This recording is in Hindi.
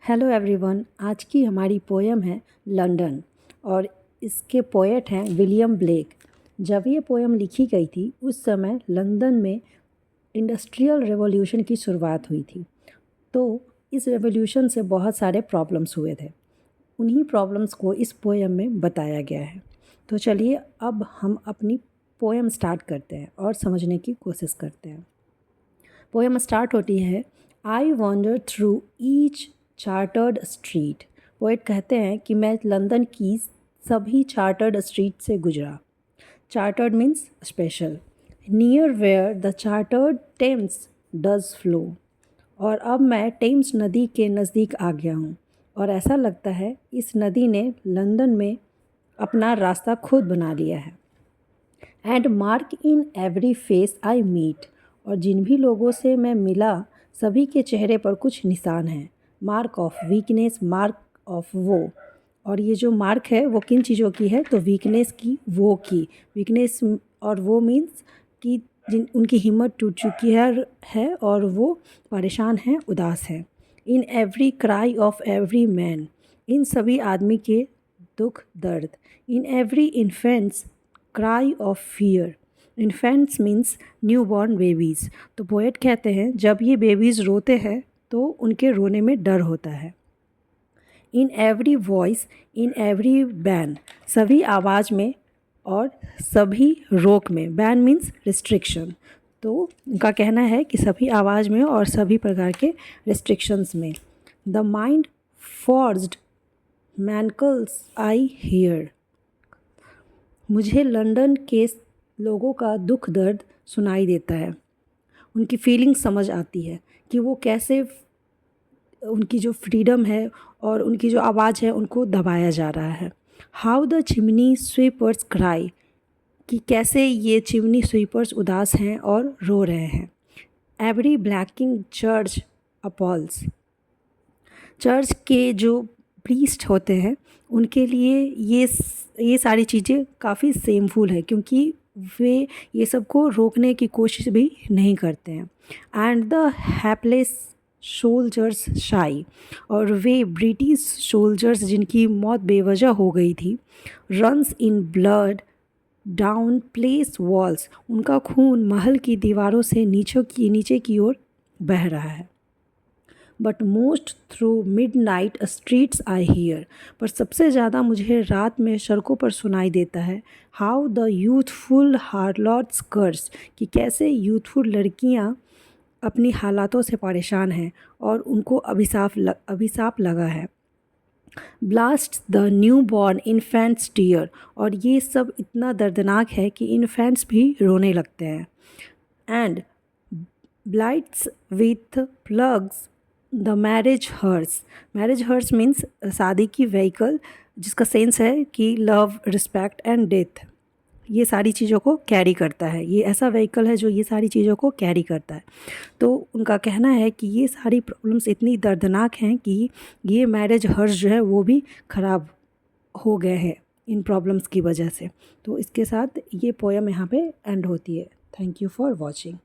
Hello everyone. आज की हमारी पोएम है लंदन और इसके पोएट हैं विलियम ब्लेक। जब ये पोएम लिखी गई थी उस समय लंदन में इंडस्ट्रियल रेवोल्यूशन की शुरुआत हुई थी। तो इस रेवोल्यूशन से बहुत सारे प्रॉब्लम्स हुए थे। उन्हीं प्रॉब्लम्स को इस पोएम में बताया गया है। तो चलिए अब हम अपनी पोएम स्टार्ट करते हैं और समझने की कोशिश करते हैं। पोएम स्टार्ट होती है, I wander through each chartered street. Poet कहते हैं कि मैं लंदन की सभी चार्टर्ड स्ट्रीट से गुजरा। Chartered means special. Near where the chartered Thames does flow. और अब मैं टेम्स नदी के नज़दीक आ गया हूँ और ऐसा लगता है इस नदी ने लंदन में अपना रास्ता खुद बना लिया है। And mark in every face I meet. और जिन भी लोगों से मैं मिला सभी के चेहरे पर कुछ निशान हैं। Mark of weakness, mark of वो। और ये जो मार्क है वो किन चीज़ों की है, तो वीकनेस की, वो की। वीकनेस और वो मीन्स कि जिन उनकी हिम्मत टूट चुकी है और वो परेशान हैं, उदास हैं। In every cry of every man. इन सभी आदमी के दुख दर्द। In every infants cry of fear. Infants means new born babies. तो पोएट कहते हैं जब ये बेबीज़ रोते हैं तो उनके रोने में डर होता है। In every voice, in every ban. सभी आवाज़ में और सभी रोक में। Ban means restriction. तो उनका कहना है कि सभी आवाज़ में और सभी प्रकार के रिस्ट्रिक्शंस में। The mind forged manacles I hear. मुझे लंदन के लोगों का दुख दर्द सुनाई देता है। उनकी फीलिंग समझ आती है कि वो कैसे उनकी जो फ्रीडम है और उनकी जो आवाज़ है उनको दबाया जा रहा है। How the chimney sweepers cry. कि कैसे ये चिमनी स्वीपर्स उदास हैं और रो रहे हैं। Every blackening church appalls. Church के जो प्रीस्ट होते हैं उनके लिए ये सारी चीज़ें काफ़ी सेमफुल है क्योंकि वे ये सब को रोकने की कोशिश भी नहीं करते हैं। एंड द हैप्लेस सोल्जर्स शाई। और वे ब्रिटिश सोल्जर्स जिनकी मौत बेवजह हो गई थी, runs in blood down place walls. उनका खून महल की दीवारों से नीचे की ओर बह रहा है। But most through mid night streets I hear. पर सबसे ज़्यादा मुझे रात में सड़कों पर सुनाई देता है हाउ द यूथफुल हार्लॉट्स कर्स। कि कैसे यूथफुल लड़कियां अपनी हालातों से परेशान हैं और उनको अभिशाप लगा है। Blast the new born infant's tear. और ये सब इतना दर्दनाक है कि इन्फेंट्स भी रोने लगते हैं। And blights with plagues the marriage hearse. Marriage hearse means शादी की व्हीकल जिसका सेंस है कि लव, रिस्पेक्ट एंड डेथ, ये सारी चीज़ों को कैरी करता है। ये ऐसा व्हीकल है जो ये सारी चीज़ों को कैरी करता है। तो उनका कहना है कि ये सारी प्रॉब्लम्स इतनी दर्दनाक हैं कि ये मैरिज हर्स जो है वो भी ख़राब हो गए हैं इन प्रॉब्लम्स की वजह से। तो इसके साथ ये पोएम यहाँ पे एंड होती है। Thank you for watching.